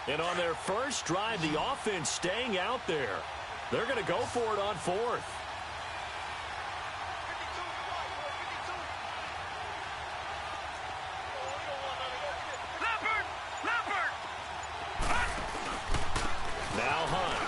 And on their first drive, the offense staying out there. They're going to go for it on fourth. Now Hunt.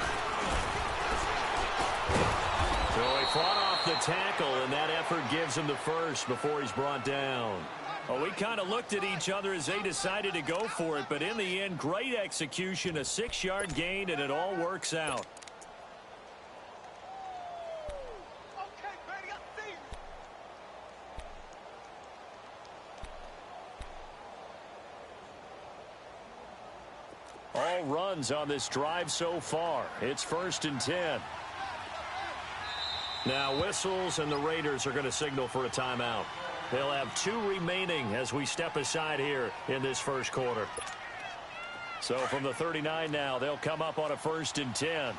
So he fought off the tackle, and that effort gives him the first before he's brought down. Well, we kind of looked at each other as they decided to go for it, but in the end, great execution, a 6-yard gain, and it all works out. All runs on this drive so far. It's 1st and 10. Now whistles, and the Raiders are going to signal for a timeout. They'll have 2 remaining as we step aside here in this first quarter. So from the 39 now, they'll come up on a 1st and 10. Leopard!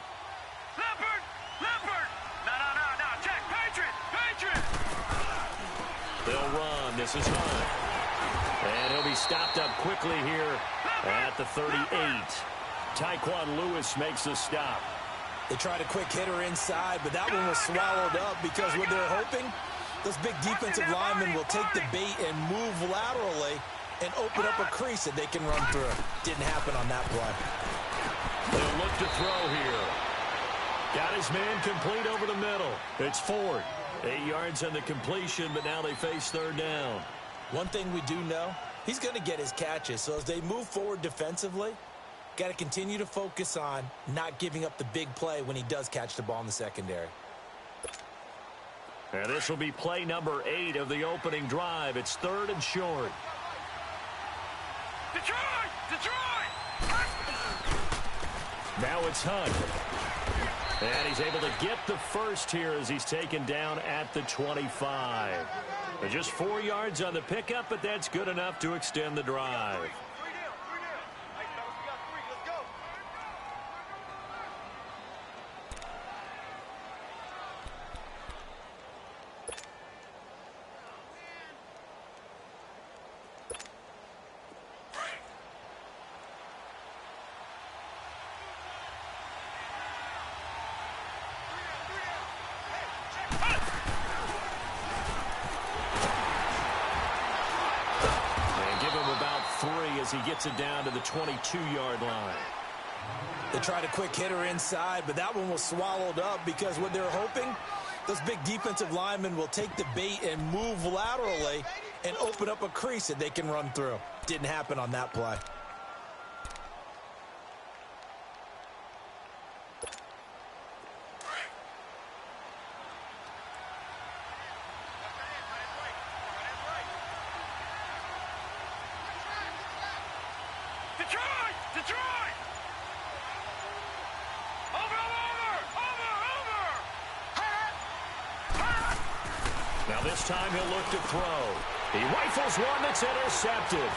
No, check, Patriot! They'll run. This is Hunt. And he'll be stopped up quickly here at the 38. Tyquan Lewis makes the stop. They tried a quick hitter inside, but that one was swallowed up because what they're hoping, those big defensive linemen will take the bait and move laterally and open up a crease that they can run through. Didn't happen on that play. They'll look to throw here. Got his man complete over the middle. It's Ford. 8 yards on the completion, but now they face 3rd down. One thing we do know, he's going to get his catches. So as they move forward defensively, got to continue to focus on not giving up the big play when he does catch the ball in the secondary. And this will be play number 8 of the opening drive. It's 3rd and short. Detroit! Now it's Hunt. And he's able to get the first here as he's taken down at the 25. Just 4 yards on the pickup, but that's good enough to extend the drive. As he gets it down to the 22-yard line. They tried a quick hitter inside, but that one was swallowed up because what they're hoping, those big defensive linemen will take the bait and move laterally and open up a crease that they can run through. Didn't happen on that play. Detroit! Over! Now this time he'll look to throw. He rifles one that's intercepted.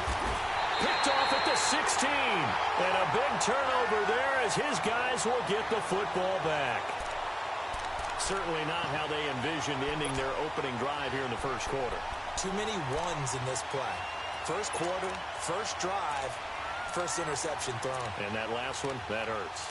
Picked off at the 16. And a big turnover there as his guys will get the football back. Certainly not how they envisioned ending their opening drive here in the first quarter. Too many ones in this play. First quarter, first drive, first interception thrown. And that last one, that hurts.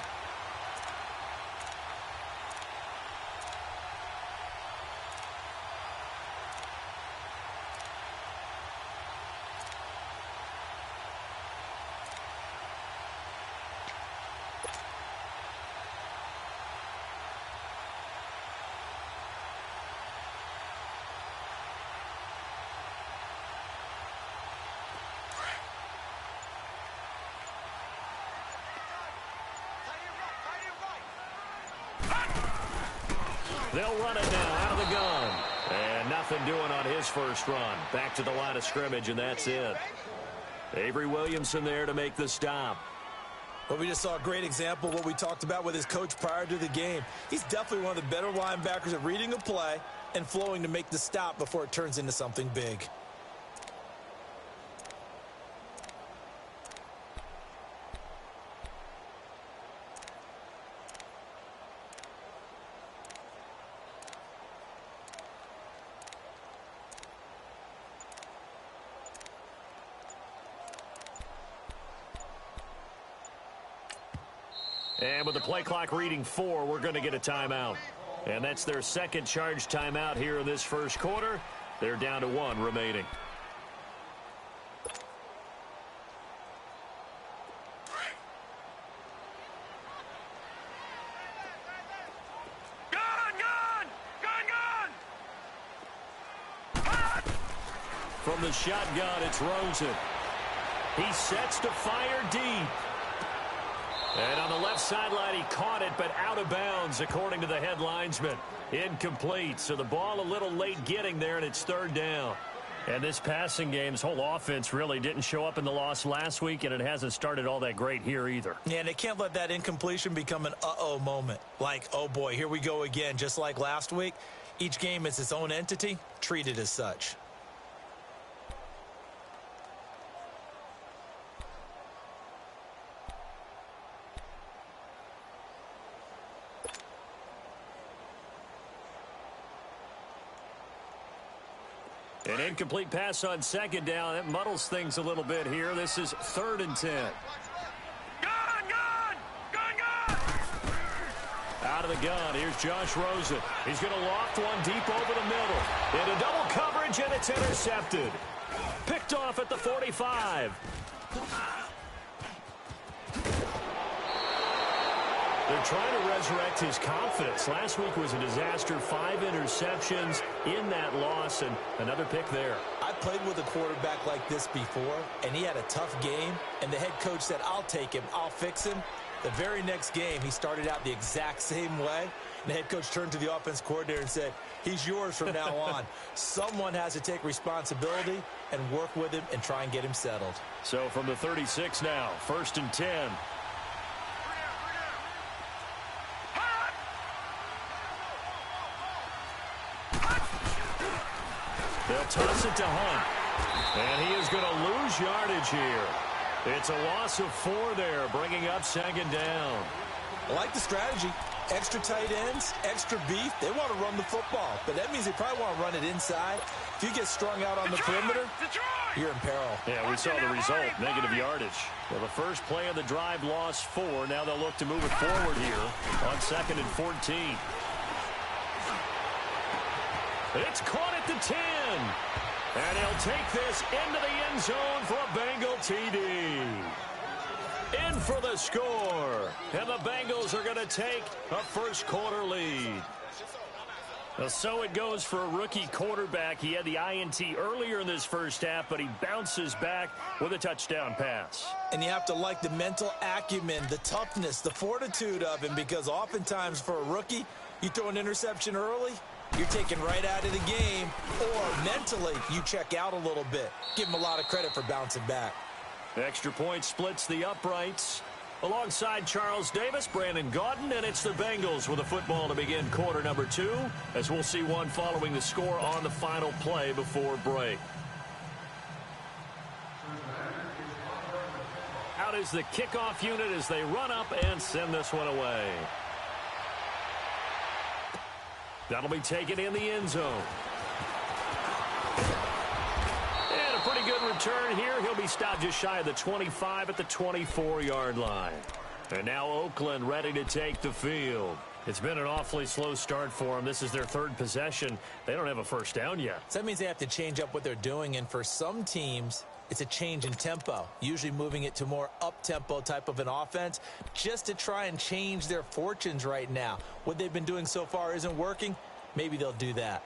They'll run it now out of the gun. And nothing doing on his first run. Back to the line of scrimmage, and that's it. Avery Williamson there to make the stop. Well, we just saw a great example of what we talked about with his coach prior to the game. He's definitely one of the better linebackers at reading a play and flowing to make the stop before it turns into something big. And with the play clock reading 4, we're going to get a timeout. And that's their second charge timeout here in this first quarter. They're down to 1 remaining. From the shotgun, it's Rosen. He sets to fire deep. And on the left sideline, he caught it, but out of bounds, according to the head linesman. Incomplete, so the ball a little late getting there, and it's 3rd down. And this passing game's whole offense really didn't show up in the loss last week, and it hasn't started all that great here either. Yeah, and they can't let that incompletion become an uh-oh moment. Like, oh boy, here we go again, just like last week. Each game is its own entity, treat it as such. An incomplete pass on 2nd down. That muddles things a little bit here. This is 3rd and 10. Gun! Out of the gun, here's Josh Rosen. He's going to loft one deep over the middle. Into double coverage, and it's intercepted. Picked off at the 45. They're trying to resurrect his confidence. Last week was a disaster. 5 interceptions in that loss, and another pick there. I played with a quarterback like this before, and he had a tough game, and the head coach said, I'll take him, I'll fix him. The very next game, he started out the exact same way, and the head coach turned to the offense coordinator and said, he's yours from now on. Someone has to take responsibility and work with him and try and get him settled. So from the 36 now, 1st and 10. They'll toss it to Hunt. And he is going to lose yardage here. It's a loss of 4 there, bringing up 2nd down. I like the strategy. Extra tight ends, extra beef. They want to run the football, but that means they probably want to run it inside. If you get strung out on the perimeter, you're in peril. Yeah, we saw the result, negative yardage. Well, the first play of the drive lost 4. Now they'll look to move it forward here on 2nd and 14. It's caught at the 10. And he'll take this into the end zone for a Bengal TD. In for the score. And the Bengals are going to take a first quarter lead. Well, so it goes for a rookie quarterback. He had the INT earlier in this first half, but he bounces back with a touchdown pass. And you have to like the mental acumen, the toughness, the fortitude of him, because oftentimes for a rookie, you throw an interception early, you're taken right out of the game, or mentally you check out a little bit. Give him a lot of credit for bouncing back. Extra point splits the uprights. Alongside Charles Davis, Brandon Gaudin, and it's the Bengals with a football to begin quarter number 2, as we'll see one following the score on the final play before break. Out is the kickoff unit as they run up and send this one away. That'll be taken in the end zone. And a pretty good return here. He'll be stopped just shy of the 25 at the 24-yard line. And now Oakland ready to take the field. It's been an awfully slow start for them. This is their 3rd possession. They don't have a first down yet. So that means they have to change up what they're doing, and for some teams, it's a change in tempo, usually moving it to more up-tempo type of an offense just to try and change their fortunes right now. What they've been doing so far isn't working. Maybe they'll do that.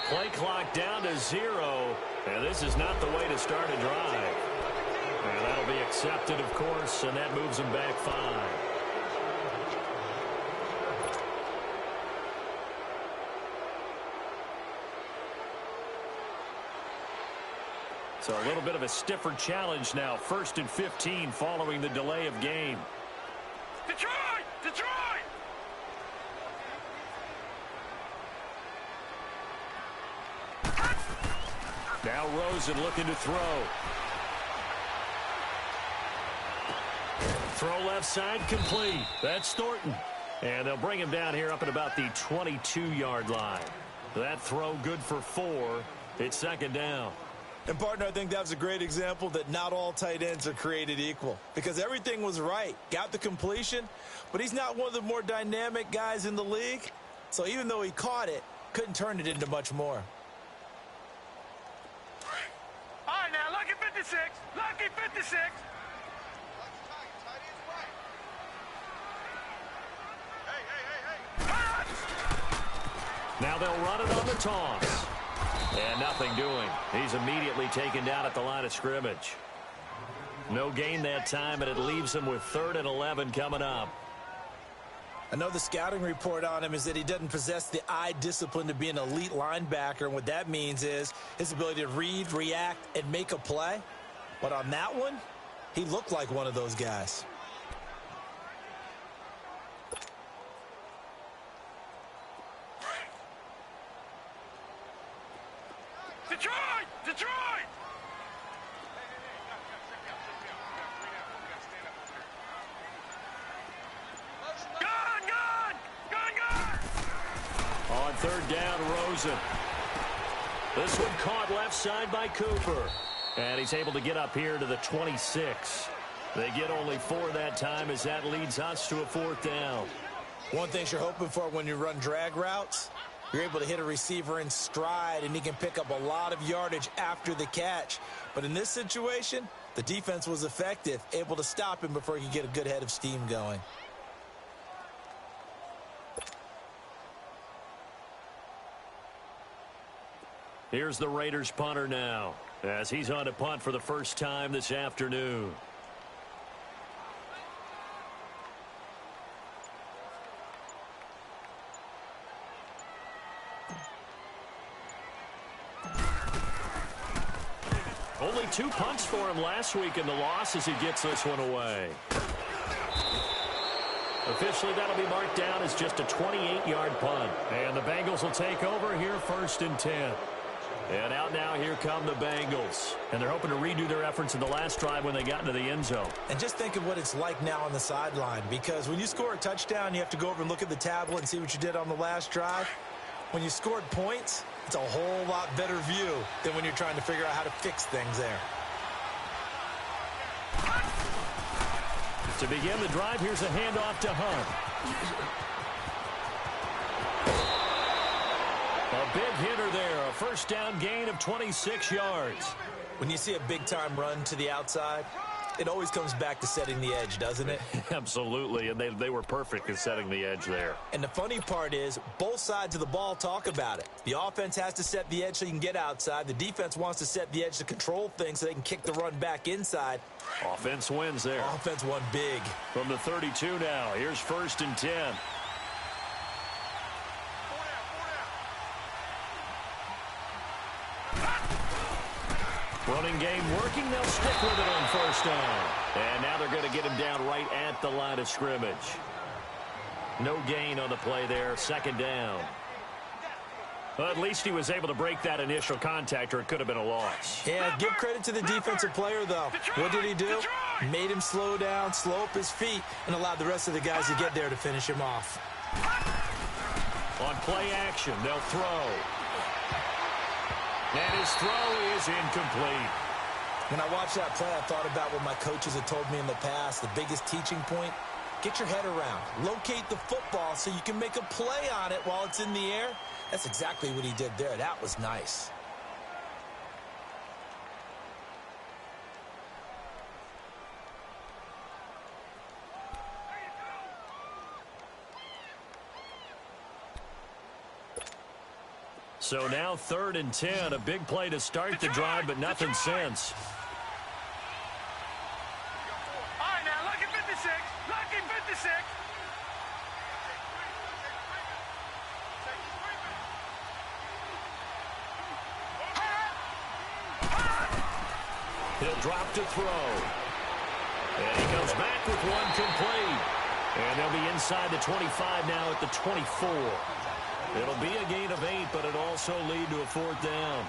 Play clock down to 0, and this is not the way to start a drive. And that'll be accepted, of course, and that moves them back 5. So a little bit of a stiffer challenge now. 1st and 15 following the delay of game. Detroit! Detroit! Now Rosen looking to throw. Throw left side complete. That's Thornton. And they'll bring him down here up at about the 22-yard line. That throw good for 4. It's second down. And, partner, I think that was a great example that not all tight ends are created equal. Because everything was right. Got the completion, but he's not one of the more dynamic guys in the league. So even though he caught it, couldn't turn it into much more. All right, now, lucky 56. Lucky 56. Now they'll run it on the toss. And nothing doing. He's immediately taken down at the line of scrimmage. No gain that time, and it leaves him with 3rd and 11 coming up. I know the scouting report on him is that he doesn't possess the eye discipline to be an elite linebacker. And what that means is his ability to read, react, and make a play. But on that one, he looked like one of those guys. Detroit! Detroit! Gun! Gun! Gun! Gun! On 3rd down, Rosen. This one caught left side by Cooper. And he's able to get up here to the 26. They get only 4 that time as that leads us to a 4th down. One thing you're hoping for when you run drag routes, you're able to hit a receiver in stride, and he can pick up a lot of yardage after the catch. But in this situation, the defense was effective, able to stop him before he could get a good head of steam going. Here's the Raiders punter now, as he's on to punt for the first time this afternoon. Only 2 punts for him last week in the loss as he gets this one away. Officially, that'll be marked down as just a 28-yard punt. And the Bengals will take over here 1st and 10. And out now, here come the Bengals. And they're hoping to redo their efforts in the last drive when they got into the end zone. And just think of what it's like now on the sideline, because when you score a touchdown, you have to go over and look at the tablet and see what you did on the last drive. When you scored points, it's a whole lot better view than when you're trying to figure out how to fix things there. To begin the drive, here's a handoff to Hunt. A big hitter there, a first down gain of 26 yards. When you see a big-time run to the outside, it always comes back to setting the edge, doesn't it? Absolutely, and they were perfect in setting the edge there. And the funny part is, both sides of the ball talk about it. The offense has to set the edge so you can get outside. The defense wants to set the edge to control things so they can kick the run back inside. Offense wins there. Offense won big. From the 32 now, here's 1st and 10. Running game working. They'll stick with it on 1st down. And now they're going to get him down right at the line of scrimmage. No gain on the play there. 2nd down. Well, at least he was able to break that initial contact, or it could have been a loss. Yeah, give credit to the defensive player, though. What did he do? Made him slow down, slow up his feet, and allowed the rest of the guys to get there to finish him off. On play action, they'll throw. And his throw is incomplete. When I watched that play, I thought about what my coaches had told me in the past. The biggest teaching point, get your head around. Locate the football so you can make a play on it while it's in the air. That's exactly what he did there. That was nice. So now 3rd and 10, a big play to start the drive, but nothing since. All right, now, lucky 56. Lucky 56. He'll drop to throw. And he comes back with one complete. And they'll be inside the 25 now at the 24. It'll be a gain of 8, but it also lead to a 4th down.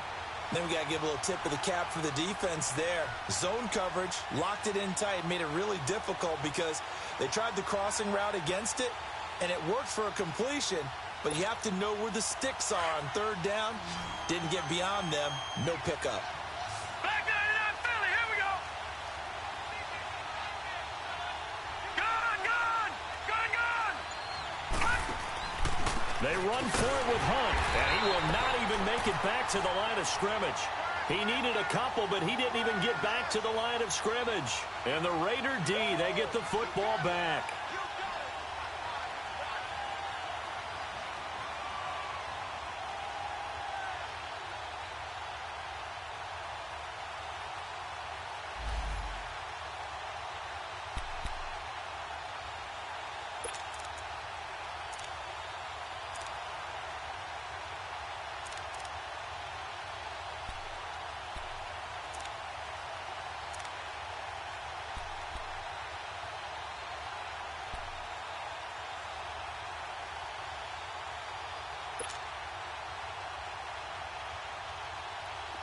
Then we got to give a little tip of the cap for the defense there. Zone coverage, locked it in tight, made it really difficult because they tried the crossing route against it, and it worked for a completion, but you have to know where the sticks are on third down. Didn't get beyond them. No pickup. Back 99 Philly, here we go. Gone, gone, gone, gone. They run for it with Hunt, and he will not even make it back to the line of scrimmage. He needed a couple, but he didn't even get back to the line of scrimmage. And the Raider D, they get the football back.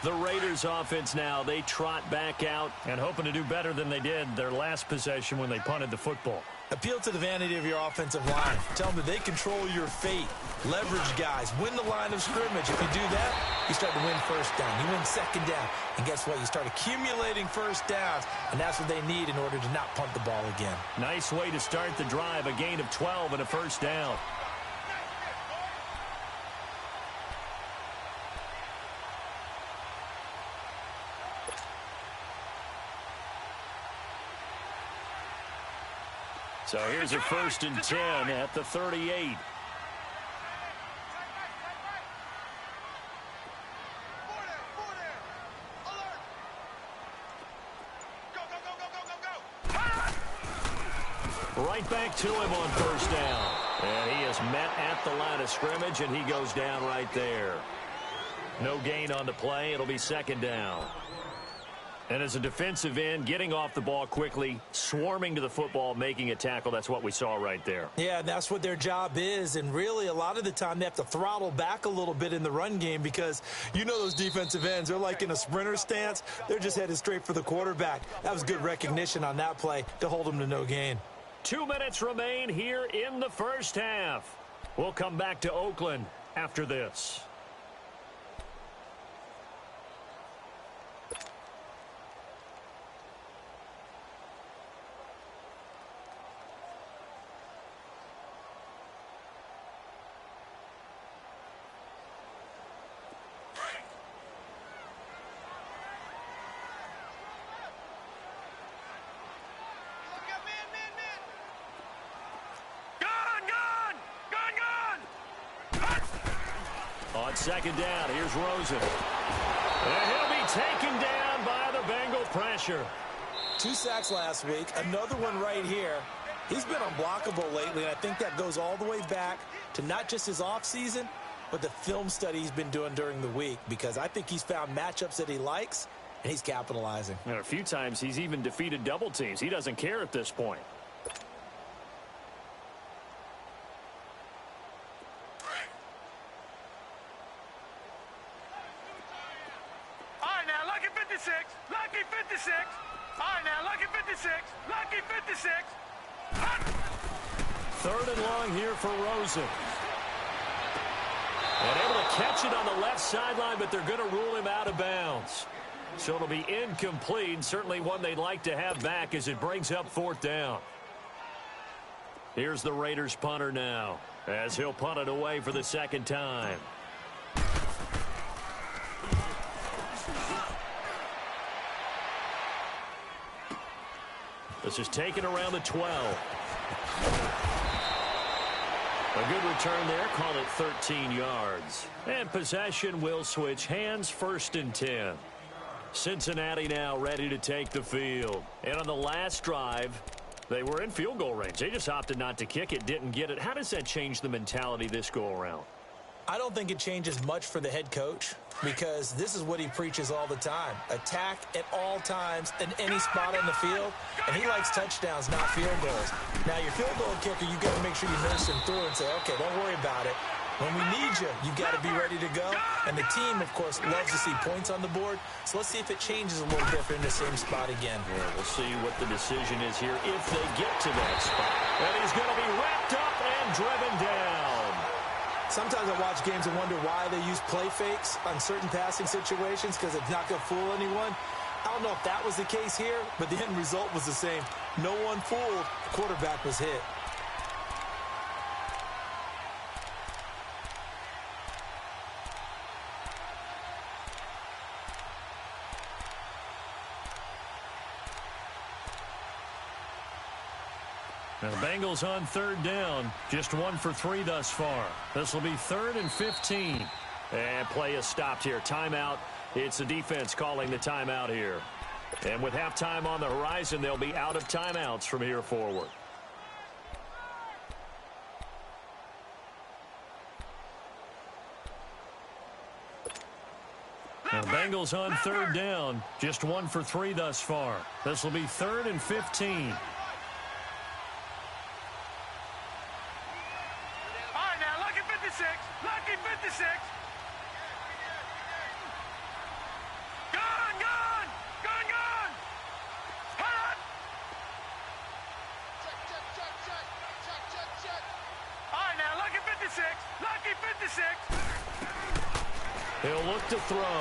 The Raiders offense now, they trot back out and hoping to do better than they did their last possession when they punted the football. Appeal to the vanity of your offensive line. Tell them that they control your fate. Leverage guys. Win the line of scrimmage. If you do that, you start to win first down. You win second down. And guess what? You start accumulating first downs. And that's what they need in order to not punt the ball again. Nice way to start the drive. A gain of 12 and a first down. So here's a 1st and 10 at the 38. Right back to him on first down. And he is met at the line of scrimmage, and he goes down right there. No gain on the play. It'll be second down. And as a defensive end, getting off the ball quickly, swarming to the football, making a tackle, that's what we saw right there. Yeah, that's what their job is. And really, a lot of the time, they have to throttle back a little bit in the run game because you know those defensive ends, they're like in a sprinter stance. They're just headed straight for the quarterback. That was good recognition on that play to hold them to no gain. 2 minutes remain here in the first half. We'll come back to Oakland after this. On second down, here's Rosen. And he'll be taken down by the Bengal pressure. 2 sacks last week, another one right here. He's been unblockable lately, and I think that goes all the way back to not just his offseason, but the film study he's been doing during the week, because I think he's found matchups that he likes, and he's capitalizing. And a few times he's even defeated double teams. He doesn't care at this point. Lucky 56. All right, now, lucky 56. Lucky 56. Third and long here for Rosen. And able to catch it on the left sideline, but they're going to rule him out of bounds. So it'll be incomplete. Certainly one they'd like to have back as it brings up 4th down. Here's the Raiders punter now, as he'll punt it away for the 2nd time. This is taken around the 12. A good return there. Call it 13 yards. And possession will switch hands. 1st and 10. Cincinnati now ready to take the field. And on the last drive, they were in field goal range. They just opted not to kick it, didn't get it. How does that change the mentality this go-around? I don't think it changes much for the head coach, because this is what he preaches all the time. Attack at all times in any spot on the field, and he likes touchdowns, not field goals. Now, your field goal kicker, you've got to make sure you nurse him through and say, okay, don't worry about it. When we need you, you've got to be ready to go. And the team, of course, loves to see points on the board. So let's see if it changes a little bit if they're in the same spot again. Yeah, we'll see what the decision is here if they get to that spot. And he's going to be wrapped up and driven down. Sometimes I watch games and wonder why they use play fakes on certain passing situations because it's not going to fool anyone. I don't know if that was the case here, but the end result was the same. No one fooled. The quarterback was hit. Now the Bengals on third down. Just 1 for 3 thus far. This will be 3rd and 15. And play is stopped here. Timeout. It's the defense calling the timeout here. And with halftime on the horizon, they'll be out of timeouts from here forward. Now Bengals on third down. Just 1 for 3 thus far. This will be 3rd and 15. Lucky 56. Gone, gone, gone, gone. Hot. Check. All right, now, lucky 56. Lucky 56. He'll look to throw.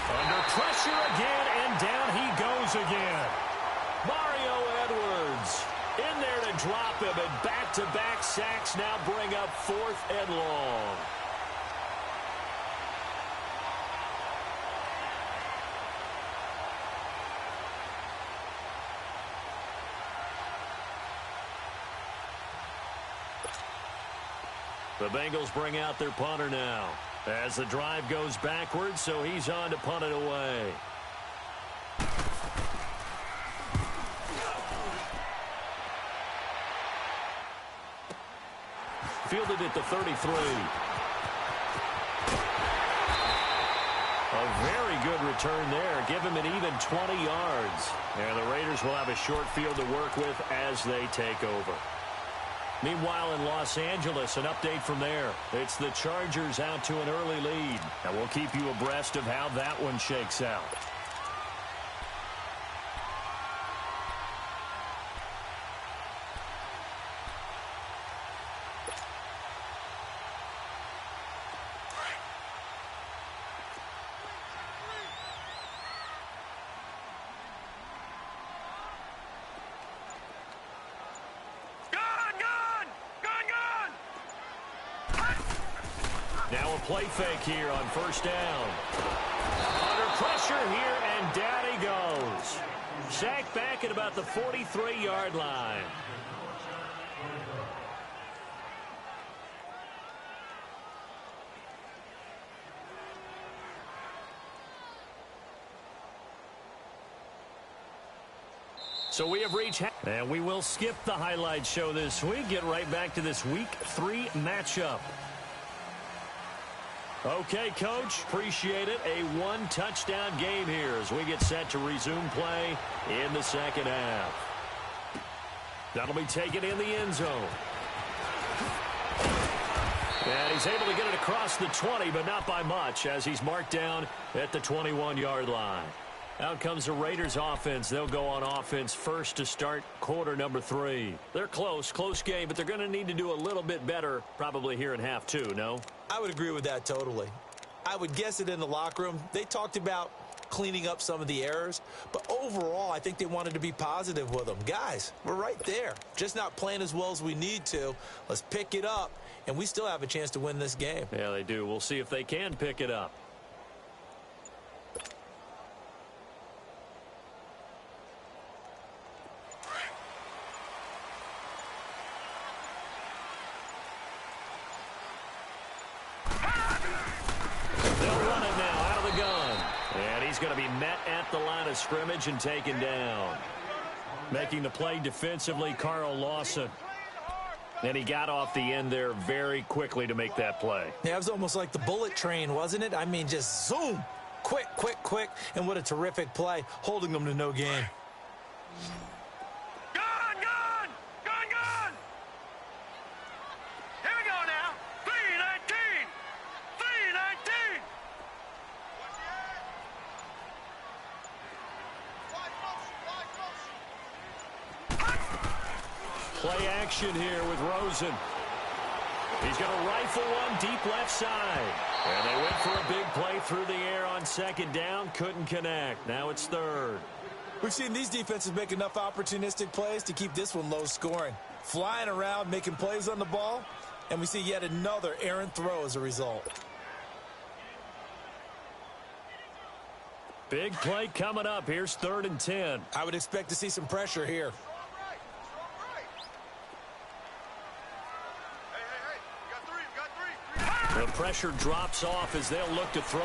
Under pressure again, and down he goes again. Mario Edwards in there to drop him, and back-to-back sacks now bring up 4th and long. The Bengals bring out their punter now as the drive goes backwards, so he's on to punt it away. Fielded at the 33. A very good return there. Give him an even 20 yards. And the Raiders will have a short field to work with as they take over. Meanwhile, in Los Angeles, an update from there. It's the Chargers out to an early lead. And we'll keep you abreast of how that one shakes out. Now a play fake here on first down. Under pressure here, and down he goes. Sacked back at about the 43-yard line. So we have reached, and we will skip the highlight show this week. Get right back to this Week 3 matchup. Okay, Coach, appreciate it. A one-touchdown game here as we get set to resume play in the second half. That'll be taken in the end zone. And he's able to get it across the 20, but not by much as he's marked down at the 21-yard line. Out comes the Raiders offense. They'll go on offense first to start quarter number 3. They're close game, but they're going to need to do a little bit better probably here in half 2, no? I would agree with that totally. I would guess it in the locker room. They talked about cleaning up some of the errors, but overall, I think they wanted to be positive with them. Guys, we're right there. Just not playing as well as we need to. Let's pick it up, and we still have a chance to win this game. Yeah, they do. We'll see if they can pick it up. He's going to be met at the line of scrimmage and taken down. Making the play defensively, Carl Lawson. And he got off the end there very quickly to make that play. Yeah, it was almost like the bullet train, wasn't it? I mean, just zoom. Quick. And what a terrific play, holding them to no gain. Gone! Play action here with Rosen. He's going to rifle one deep left side. And they went for a big play through the air on second down. Couldn't connect. Now it's third. We've seen these defenses make enough opportunistic plays to keep this one low scoring. Flying around, making plays on the ball. And we see yet another errant throw as a result. Big play coming up. Here's 3rd and 10. I would expect to see some pressure here. The pressure drops off as they'll look to throw.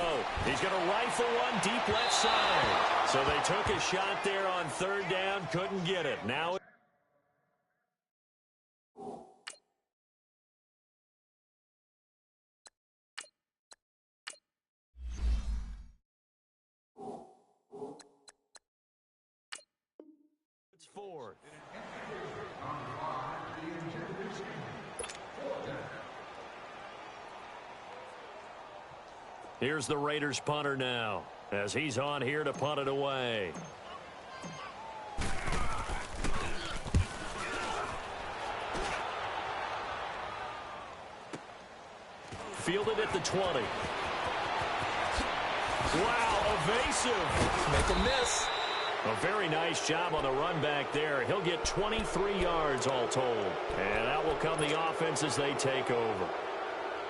He's going to rifle one deep left side. So they took a shot there on 3rd down, couldn't get it. Now it's 4th. Here's the Raiders punter now, as he's on here to punt it away. Fielded at the 20. Wow, evasive. Make a miss. A very nice job on the run back there. He'll get 23 yards all told. And out will come the offense as they take over.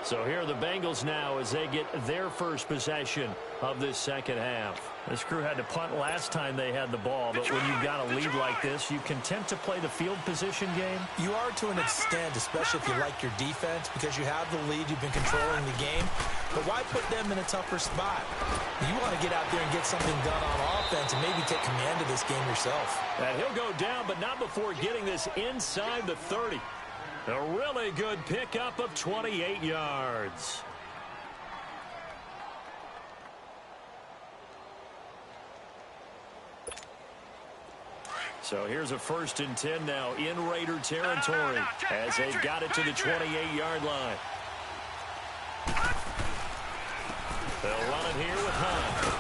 So here are the Bengals now as they get their first possession of this second half. This crew had to punt last time they had the ball, but when you've got a lead like this, you content to play the field position game? You are to an extent, especially if you like your defense, because you have the lead, you've been controlling the game. But why put them in a tougher spot? You want to get out there and get something done on offense and maybe take command of this game yourself. And he'll go down, but not before getting this inside the 30. A really good pickup of 28 yards. So here's a 1st and 10 now in Raider territory as they've got it to the 28-yard line. They'll run it here with Hunt.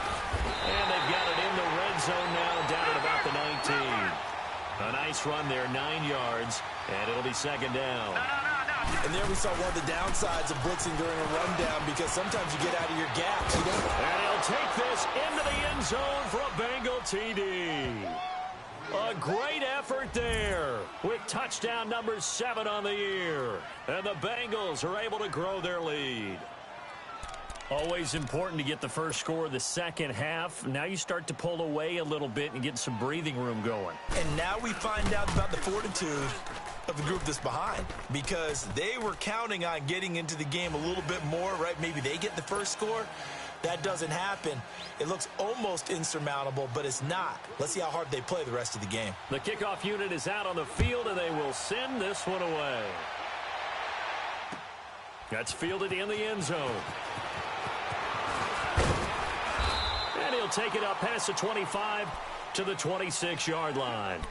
And they've got it in the red zone now down at about the 19. A nice run there, 9 yards, and it'll be second down. And there we saw one of the downsides of blitzing during a rundown, because sometimes you get out of your gaps. You don't. And he'll take this into the end zone for a Bengal TD. A great effort there with touchdown number 7 on the year. And the Bengals are able to grow their lead. Always important to get the first score of the second half. Now you start to pull away a little bit and get some breathing room going. And now we find out about the fortitude of the group that's behind, because they were counting on getting into the game a little bit more, right? Maybe they get the first score. That doesn't happen. It looks almost insurmountable, but it's not. Let's see how hard they play the rest of the game. The kickoff unit is out on the field, and they will send this one away. That's fielded in the end zone. And he'll take it up past the 25 to the 26-yard line.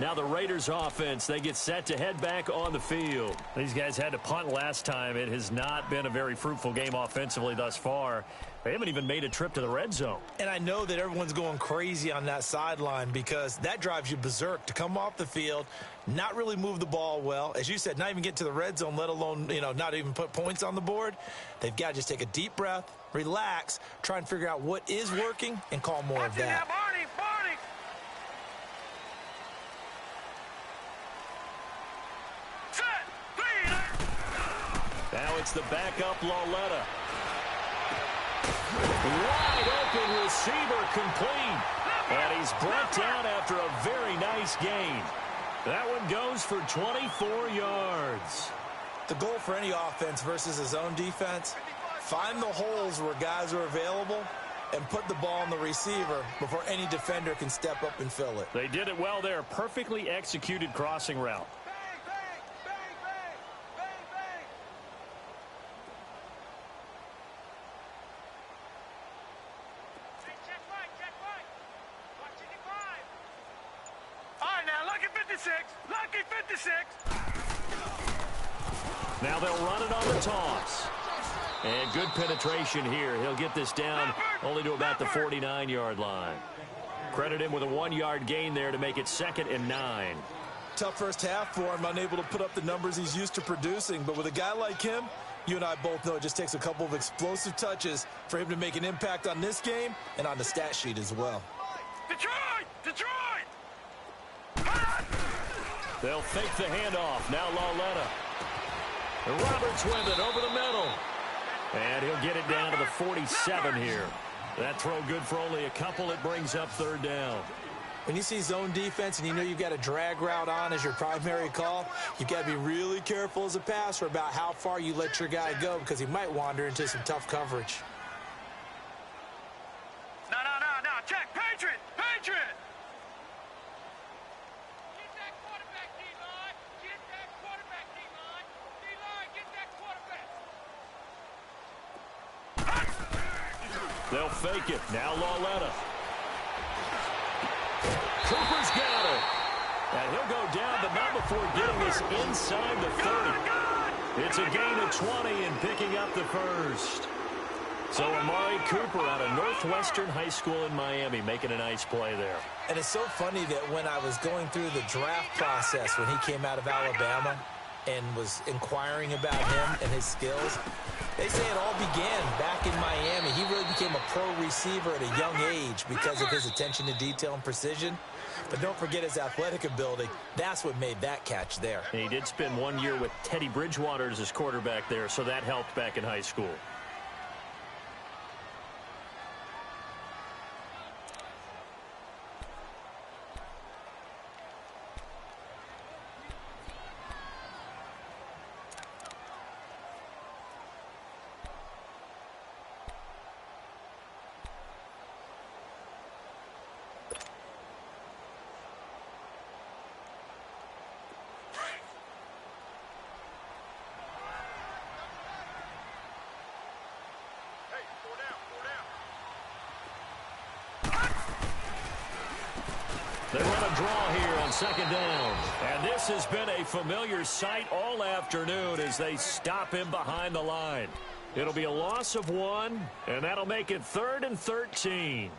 Now the Raiders offense, they get set to head back on the field. These guys had to punt last time. It has not been a very fruitful game offensively thus far. They haven't even made a trip to the red zone. And I know that everyone's going crazy on that sideline, because that drives you berserk to come off the field, not really move the ball well. As you said, not even get to the red zone, let alone, not even put points on the board. They've got to just take a deep breath, relax, try and figure out what is working, and call more of that. Now it's the backup Lauletta. Wide open receiver complete. And he's brought down after a very nice gain. That one goes for 24 yards. The goal for any offense versus his own defense, find the holes where guys are available and put the ball on the receiver before any defender can step up and fill it. They did it well there. Perfectly executed crossing route. Lucky 56. Now they'll run it on the toss. And good penetration here. He'll get this down only to about the 49-yard line. Credit him with a 1-yard gain there to make it 2nd and 9. Tough first half for him, unable to put up the numbers he's used to producing. But with a guy like him, you and I both know it just takes a couple of explosive touches for him to make an impact on this game and on the stat sheet as well. Detroit! Detroit! They'll fake the handoff. Now Lauletta. Roberts with it over the middle. And he'll get it down to the 47 here. That throw good for only a couple. It brings up third down. When you see zone defense and you know you've got a drag route on as your primary call, you've got to be really careful as a passer about how far you let your guy go because he might wander into some tough coverage. No. Check. Patriot! Patriot! Get that quarterback, D-line. Get that quarterback, D-line. D-line, get that quarterback. They'll fake it. Now Lauletta. Cooper's got it. And he'll go down, but not before getting this inside the 30. It's a gain of 20 and picking up the first. So Amari Cooper out of Northwestern High School in Miami making a nice play there. And it's so funny that when I was going through the draft process when he came out of Alabama and was inquiring about him and his skills, they say it all began back in Miami. He really became a pro receiver at a young age because of his attention to detail and precision. But don't forget his athletic ability. That's what made that catch there. And he did spend 1 year with Teddy Bridgewater as his quarterback there, so that helped back in high school. They run a draw here on second down. And this has been a familiar sight all afternoon as they stop him behind the line. It'll be a loss of 1, and that'll make it 3rd and 13.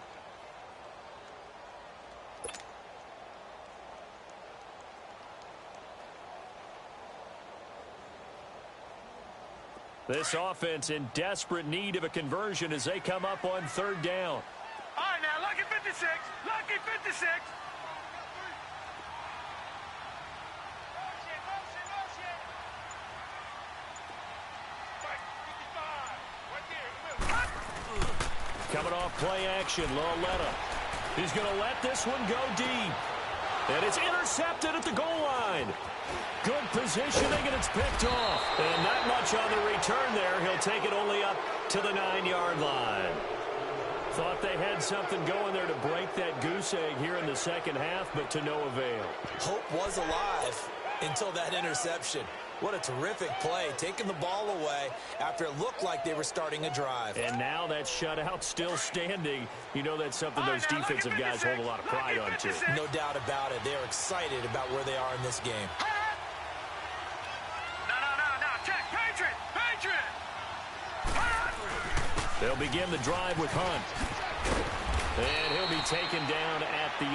This offense in desperate need of a conversion as they come up on 3rd down. All right, now, lucky 56. Lucky 56. Coming off play action, Lauletta. He's going to let this one go deep. And it's intercepted at the goal line. Good positioning, and it's picked off. And not much on the return there. He'll take it only up to the 9-yard line. Thought they had something going there to break that goose egg here in the second half, but to no avail. Hope was alive until that interception. What a terrific play, taking the ball away after it looked like they were starting a drive. And now that shutout still standing. You know that's something those defensive guys hold a lot of pride on, too. No doubt about it. They're excited about where they are in this game. No. Check. Patriot. Patriot. They'll begin the drive with Hunt. And he'll be taken down at the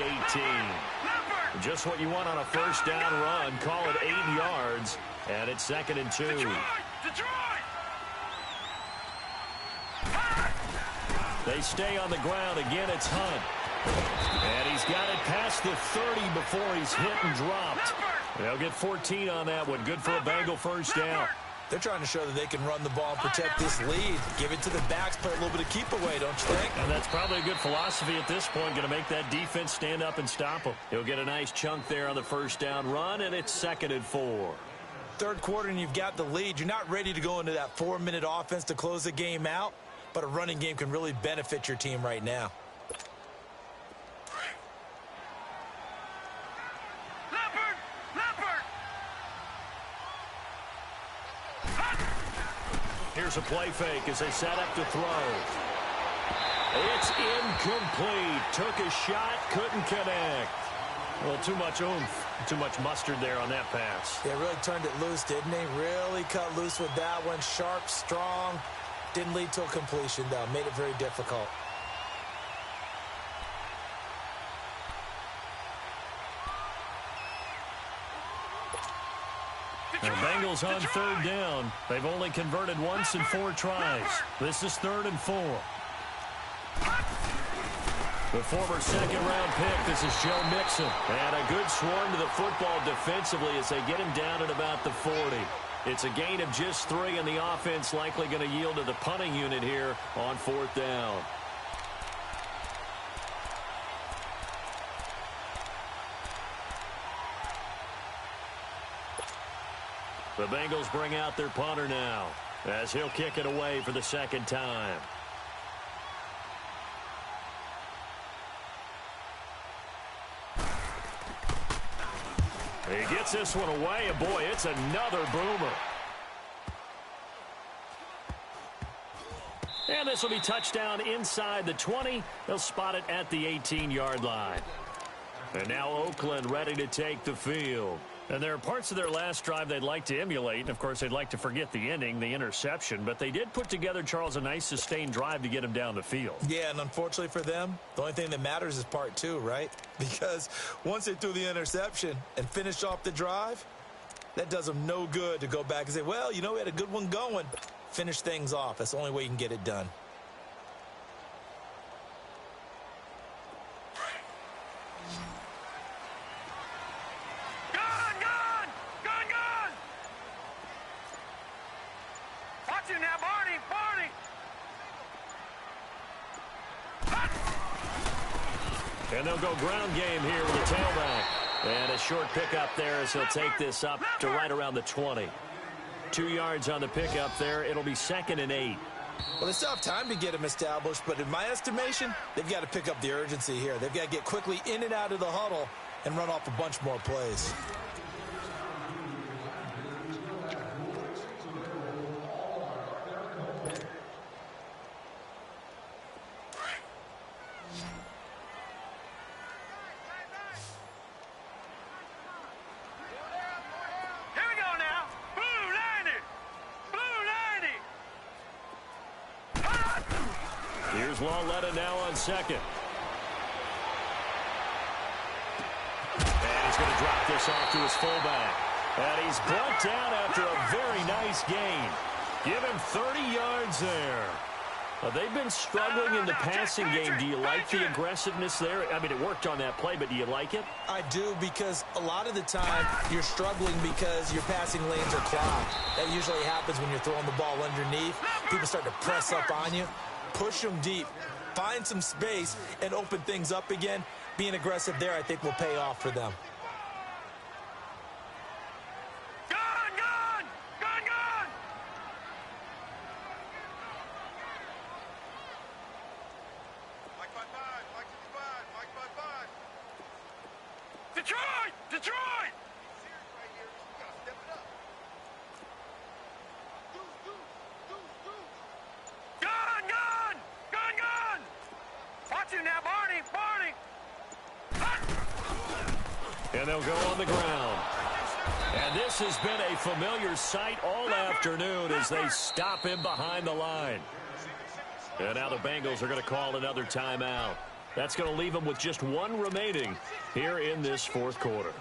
18. Just what you want on a first down run. Call it 8 yards. And it's 2nd and 2. Detroit! They stay on the ground. Again, it's Hunt. And he's got it past the 30 before he's hit and dropped. They'll get 14 on that one. Good for a Bengal first down. They're trying to show that they can run the ball and protect this lead. Give it to the backs, play a little bit of keep away, don't you think? And that's probably a good philosophy at this point. Going to make that defense stand up and stop them. He'll get a nice chunk there on the first down run, and it's 2nd and 4. Third quarter and you've got the lead. You're not ready to go into that 4-minute offense to close the game out, but a running game can really benefit your team right now. Here's a play fake as they set up to throw. It's incomplete. Took a shot, couldn't connect. Well, too much oomph, too much mustard there on that pass. They really turned it loose, didn't they? Really cut loose with that one. Sharp, strong. Didn't lead to a completion, though. Made it very difficult. The Bengals on third down. They've only converted once in 4 tries. This is 3rd and 4. The former second-round pick, this is Joe Mixon. And a good swarm to the football defensively as they get him down at about the 40. It's a gain of just 3, and the offense likely going to yield to the punting unit here on 4th down. The Bengals bring out their punter now as he'll kick it away for the 2nd time. He gets this one away, and boy, it's another boomer. And this will be touchdown inside the 20. They'll spot it at the 18-yard line. And now Oakland ready to take the field. And there are parts of their last drive they'd like to emulate. And, of course, they'd like to forget the ending, the interception. But they did put together, Charles, a nice sustained drive to get him down the field. Yeah, and unfortunately for them, the only thing that matters is part 2, right? Because once they threw the interception and finished off the drive, that does them no good to go back and say, well, you know, we had a good one going. Finish things off. That's the only way you can get it done. And they'll go ground game here with a tailback. And a short pickup there as he'll take this up to right around the 20. 2 yards on the pickup there. It'll be 2nd and 8. Well, they still have time to get him established, but in my estimation, they've got to pick up the urgency here. They've got to get quickly in and out of the huddle and run off a bunch more plays. Lawletta now on 2nd. And he's going to drop this off to his fullback. And he's brought down after a very nice gain. Give him 30 yards there. They've been struggling in the passing game. Do you like the aggressiveness there? I mean, it worked on that play, but do you like it? I do, because a lot of the time you're struggling because your passing lanes are clogged. That usually happens when you're throwing the ball underneath. People start to press up on you. Push them deep, find some space, and open things up again. Being aggressive there, I think, will pay off for them. Gun! Gun! Gun! Gun! Mike 5-5, Mike 55, Mike 5-5. Detroit! Detroit! Serious right here. You gotta step it up. Gun! Gun! Gun! Gun! Watch him now, Barney! Barney! And they'll go on the ground. And this has been a familiar sight all afternoon as they stop him behind the line. And now the Bengals are going to call another timeout. That's going to leave them with just 1 remaining here in this 4th quarter.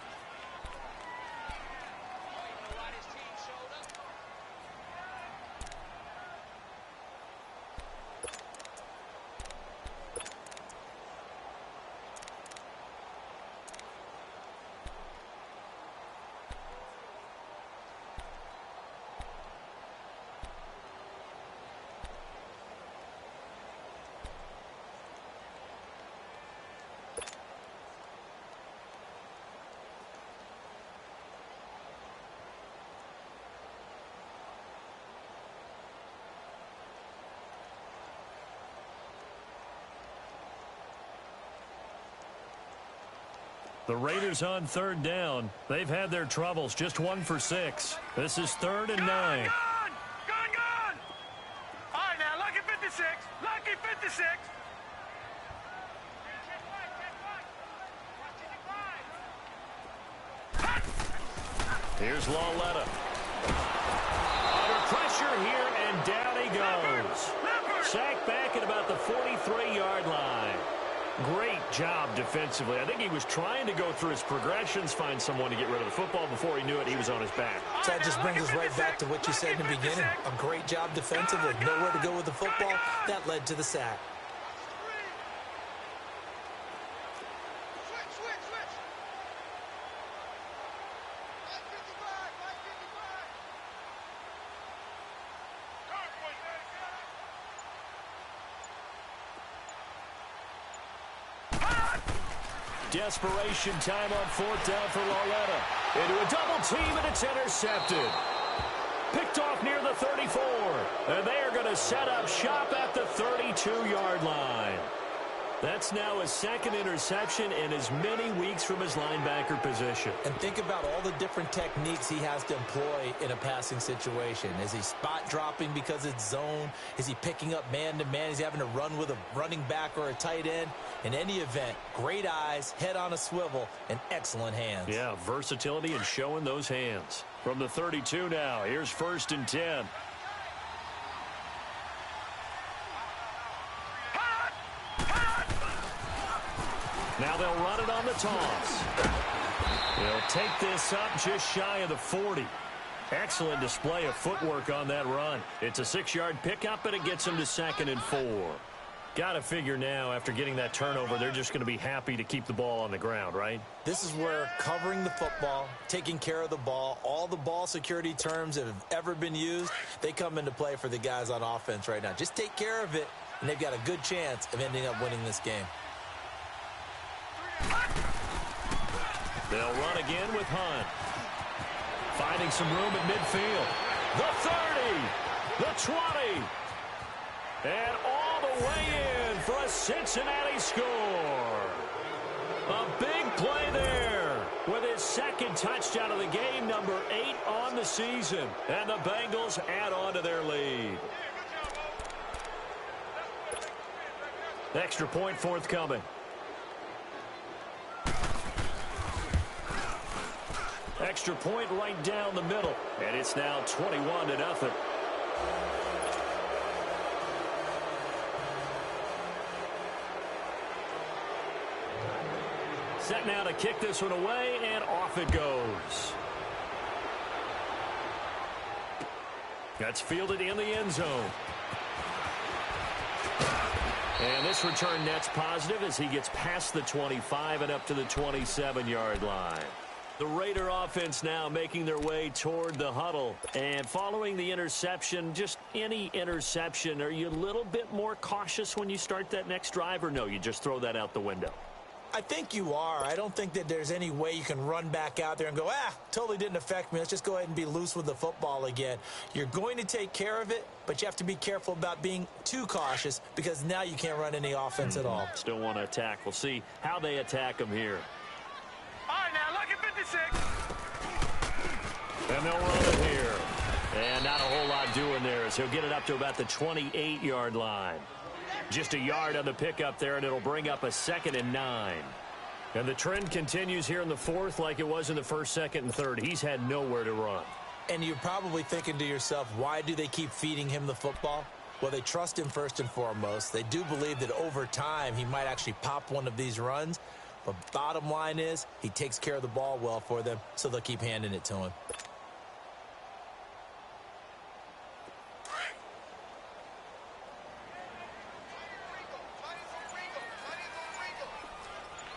The Raiders on 3rd down. They've had their troubles, just 1 for 6. This is 3rd and 9. Gun! Gun! Gun! All right, now, lucky 56. Lucky 56. Here's Lawletta. Under pressure here, and down he goes. Sacked back at about the 43-yard line. Great job defensively. I think he was trying to go through his progressions, find someone to get rid of the football. Before he knew it, he was on his back. So that just brings us right back to what you said in the beginning. A great job defensively. Nowhere to go with the football. That led to the sack. Desperation time on fourth down for Lauletta. Into a double team, and it's intercepted. Picked off near the 34. And they are going to set up shop at the 32-yard line. That's now his second interception in as many weeks from his linebacker position. And think about all the different techniques he has to employ in a passing situation. Is he spot dropping because it's zone? Is he picking up man-to-man? Is he having to run with a running back or a tight end? In any event, great eyes, head on a swivel, and excellent hands. Yeah, versatility and showing those hands. From the 32 now, here's 1st and 10. Now they'll run it on the toss. They'll take this up just shy of the 40. Excellent display of footwork on that run. It's a 6-yard pickup, and it gets them to 2nd and 4. Got to figure now, after getting that turnover, they're just going to be happy to keep the ball on the ground, right? This is where covering the football, taking care of the ball, all the ball security terms that have ever been used, they come into play for the guys on offense right now. Just take care of it, and they've got a good chance of ending up winning this game. They'll run again with Hunt. Finding some room at midfield. The 30, the 20, and all the way in for a Cincinnati score. A big play there with his second touchdown of the game, number 8 on the season. And the Bengals add on to their lead. Extra point forthcoming. Extra point right down the middle. And it's now 21-0. Set now to kick this one away, and off it goes. That's fielded in the end zone. And this return net's positive as he gets past the 25 and up to the 27-yard line. The Raider offense now making their way toward the huddle. And following the interception, just any interception, are you a little bit more cautious when you start that next drive, or no, you just throw that out the window? I think you are. I don't think that there's any way you can run back out there and go, totally didn't affect me. Let's just go ahead and be loose with the football again. You're going to take care of it, but you have to be careful about being too cautious because now you can't run any offense at all. Still want to attack. We'll see how they attack them here. All right, now, lucky 56. And they'll run it here. And not a whole lot doing there as he'll get it up to about the 28-yard line. Just a yard on the pickup there, and it'll bring up a 2nd and 9. And the trend continues here in the 4th like it was in the 1st, 2nd, and 3rd. He's had nowhere to run. And you're probably thinking to yourself, why do they keep feeding him the football? Well, they trust him first and foremost. They do believe that over time he might actually pop one of these runs. But bottom line is he takes care of the ball well for them, so they'll keep handing it to him.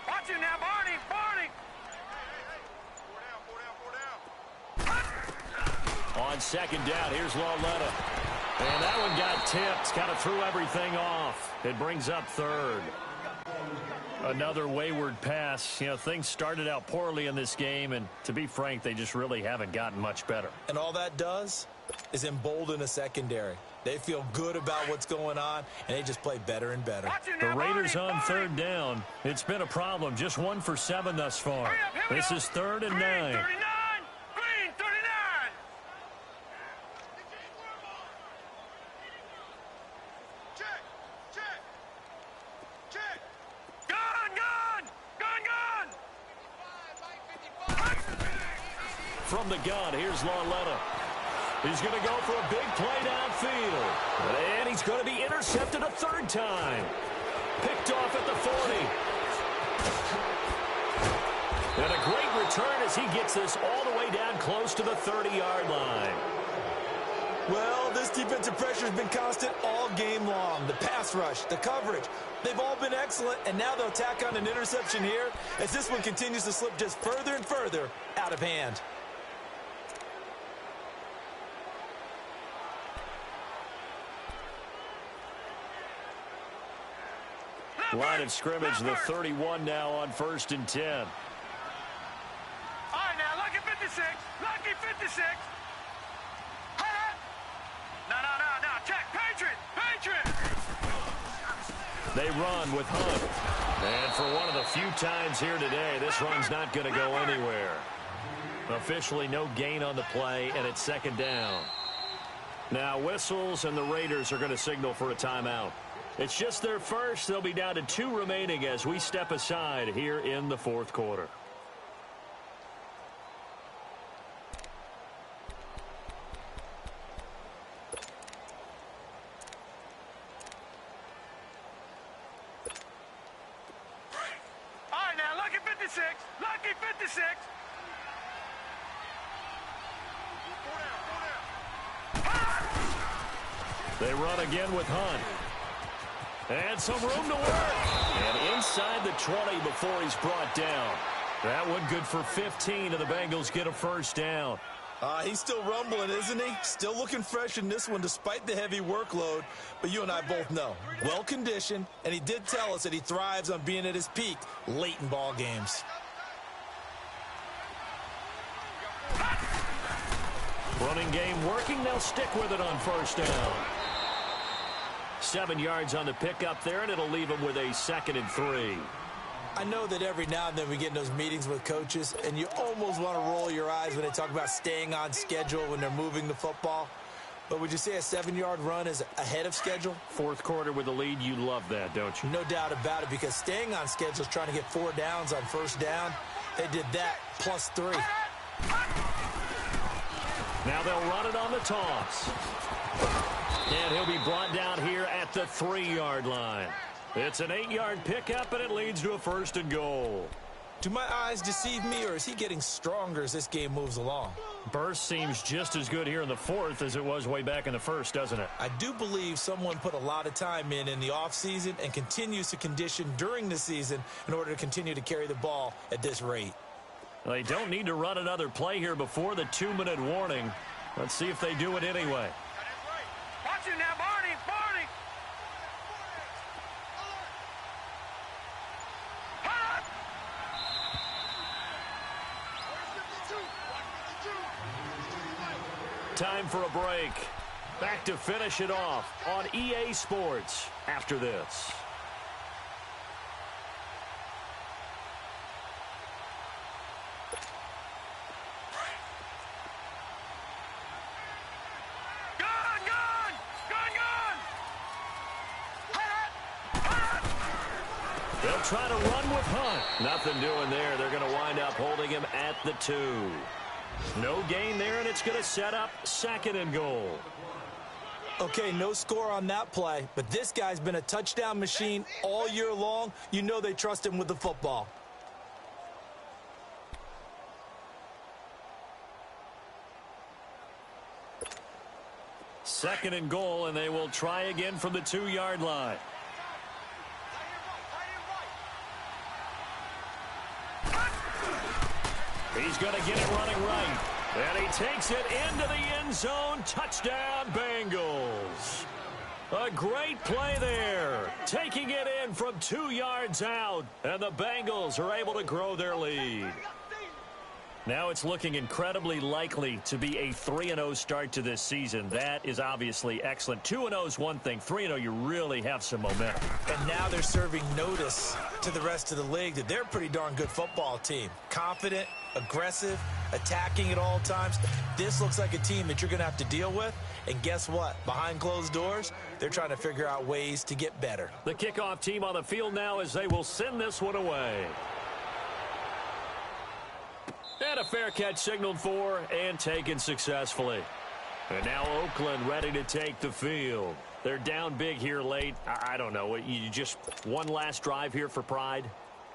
Watch it now, Barney, Barney. On 2nd down, here's Lauletta. And that one got tipped, kind of threw everything off. It brings up 3rd. Another wayward pass. You know, things started out poorly in this game, and to be frank, they just really haven't gotten much better. And all that does is embolden a secondary. They feel good about what's going on, and they just play better and better. The Raiders on 3rd down. It's been a problem. Just 1 for 7 thus far. This is 3rd and 9. 39. Green, 39. Check, check, check. Gun, gun, gun, gun. From the gun, here's Lauletta. He's going to go for a big play downfield. And he's going to be intercepted a 3rd time. Picked off at the 40. And a great return as he gets this all the way down close to the 30-yard line. Well, this defensive pressure has been constant all game long. The pass rush, the coverage, they've all been excellent, and now they'll tack on an interception here as this one continues to slip just further and further out of hand. Line of scrimmage, the 31 now on 1st and 10. All right, now, lucky 56. Lucky 56. No. Check. Patriot. They run with Hunt. And for one of the few times here today, this run's not going to go anywhere. Officially no gain on the play, and it's 2nd down. Now whistles, and the Raiders are going to signal for a timeout. It's just their first. They'll be down to 2 remaining as we step aside here in the 4th quarter. All right, now, lucky 56. Lucky 56. They run again with Hunt. And some room to work. And inside the 20 before he's brought down. That one good for 15, and the Bengals get a 1st down. He's still rumbling, isn't he? Still looking fresh in this one despite the heavy workload. But you and I both know, well-conditioned, and he did tell us that he thrives on being at his peak late in ball games. Running game working. They'll stick with it on 1st down. 7 yards on the pickup there, and it'll leave them with a 2nd and 3. I know that every now and then we get in those meetings with coaches, and you almost want to roll your eyes when they talk about staying on schedule when they're moving the football. But would you say a 7-yard run is ahead of schedule? 4th quarter with the lead, you love that, don't you? No doubt about it, because staying on schedule is trying to get 4 downs on 1st down. They did that plus 3. Now they'll run it on the toss. And he'll be brought down here at the 3-yard line. It's an 8-yard pickup, and it leads to a 1st and goal. Do my eyes deceive me, or is he getting stronger as this game moves along? Burst seems just as good here in the 4th as it was way back in the 1st, doesn't it? I do believe someone put a lot of time in the offseason and continues to condition during the season in order to continue to carry the ball at this rate. They don't need to run another play here before the 2-minute warning. Let's see if they do it anyway. Watch it now, Barney. Time for a break. Back to finish it off on EA Sports after this. They'll try to run with Hunt. Nothing doing there. They're going to wind up holding him at the 2. No gain there, and it's going to set up 2nd and goal. Okay, no score on that play, but this guy's been a touchdown machine all year long. You know they trust him with the football. Second and goal, and they will try again from the 2-yard line. He's going to get it running right. And he takes it into the end zone. Touchdown, Bengals. A great play there. Taking it in from 2 yards out. And the Bengals are able to grow their lead. Now it's looking incredibly likely to be a 3-0 start to this season. That is obviously excellent. 2-0 is one thing. 3-0, you really have some momentum. And now they're serving notice to the rest of the league that they're a pretty darn good football team. Confident, aggressive, attacking at all times. This looks like a team that you're going to have to deal with. And guess what? Behind closed doors, they're trying to figure out ways to get better. The kickoff team on the field now as they will send this one away. And a fair catch signaled for and taken successfully. And now Oakland ready to take the field. They're down big here late. I don't know. You just one last drive here for pride?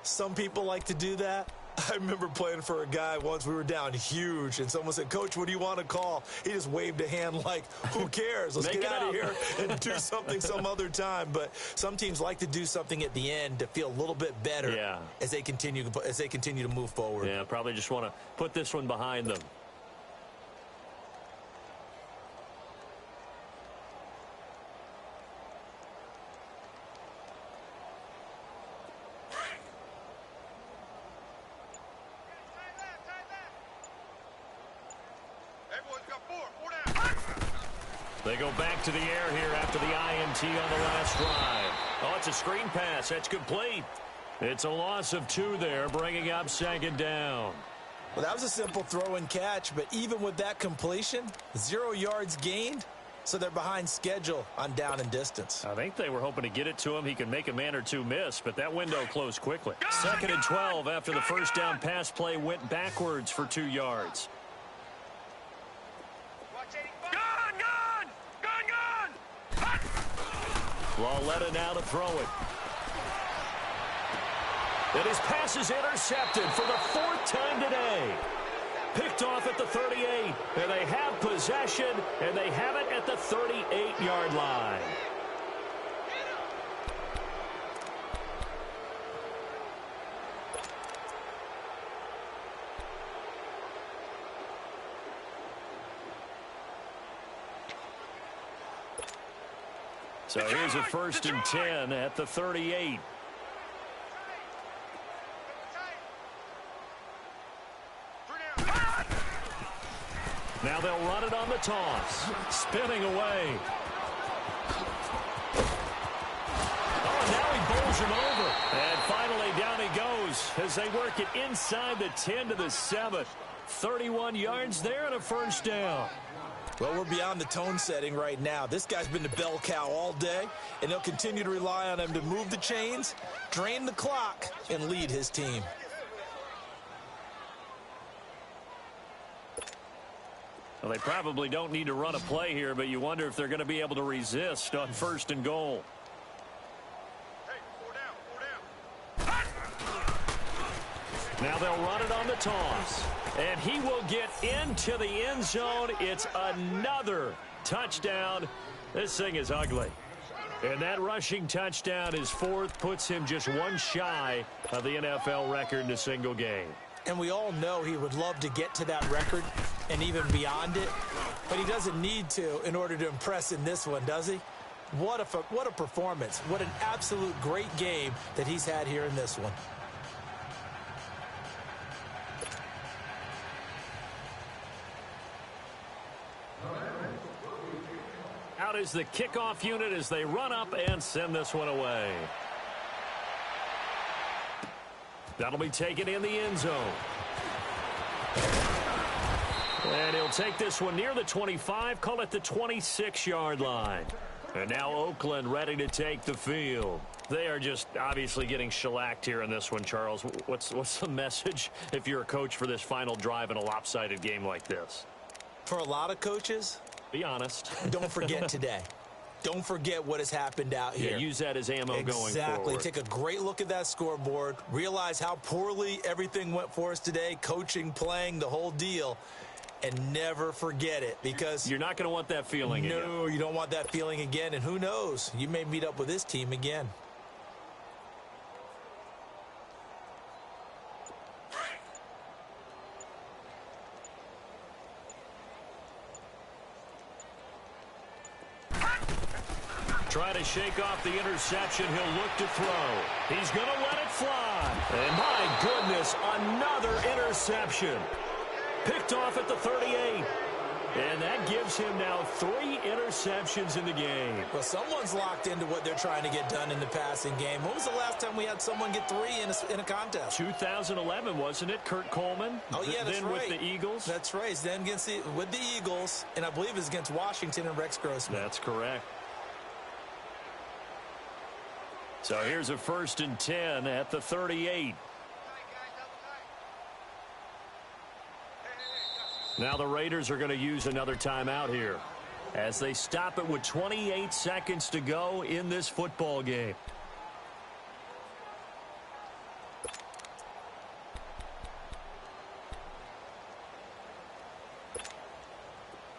Some people like to do that. I remember playing for a guy once. We were down huge, and someone said, "Coach, what do you want to call?" He just waved a hand like, who cares? Let's get out of here and do something some other time. But some teams like to do something at the end to feel a little bit better as they continue to move forward. Yeah, probably just want to put this one behind them. They go back to the air here after the INT on the last drive. Oh, it's a screen pass. That's complete. It's a loss of 2 there, bringing up 2nd down. Well, that was a simple throw and catch, but even with that completion, 0 yards gained, so they're behind schedule on down and distance. I think they were hoping to get it to him. He could make a man or two miss, but that window closed quickly. 2nd and 12 after the first down pass play went backwards for 2 yards. Lauletta now to throw it. And his pass is intercepted for the 4th time today. Picked off at the 38. And they have possession, and they have it at the 38-yard line. So here's a 1st and 10 at the 38. Now they'll run it on the toss. Spinning away. Oh, and now he bowls him over. And finally down he goes as they work it inside the 10 to the 7. 31 yards there and a 1st down. Well, we're beyond the tone setting right now. This guy's been the bell cow all day, and they'll continue to rely on him to move the chains, drain the clock, and lead his team. Well, they probably don't need to run a play here, but you wonder if they're going to be able to resist on 1st and goal. Now they'll run it on the toss. And he will get into the end zone. It's another touchdown. This thing is ugly. And that rushing touchdown is 4th, puts him just 1 shy of the NFL record in a single game. And we all know he would love to get to that record and even beyond it. But he doesn't need to in order to impress in this one, does he? What a performance. What an absolute great game that he's had here in this one. Out is the kickoff unit as they run up and send this one away. That'll be taken in the end zone. And he'll take this one near the 25, call it the 26-yard line. And now Oakland ready to take the field. They are just obviously getting shellacked here in this one, Charles. What's the message if you're a coach for this final drive in a lopsided game like this? For a lot of coaches, be honest. Don't forget today. Don't forget what has happened out here. Yeah, use that as ammo going forward. Exactly. Take a great look at that scoreboard. Realize how poorly everything went for us today. Coaching, playing, the whole deal. And never forget it, because you're not going to want that feeling again. No, you don't want that feeling again. And who knows? You may meet up with this team again. Try to shake off the interception. He'll look to throw. He's going to let it fly. And my goodness, another interception. Picked off at the 38. And that gives him now 3 interceptions in the game. Well, someone's locked into what they're trying to get done in the passing game. When was the last time we had someone get 3 in a contest? 2011, wasn't it? Kurt Coleman? Oh, yeah, that's then right. With the Eagles? That's right. Then with the Eagles, and I believe it's against Washington and Rex Grossman. That's correct. So here's a 1st and 10 at the 38. Now the Raiders are going to use another timeout here. as they stop it with 28 seconds to go in this football game.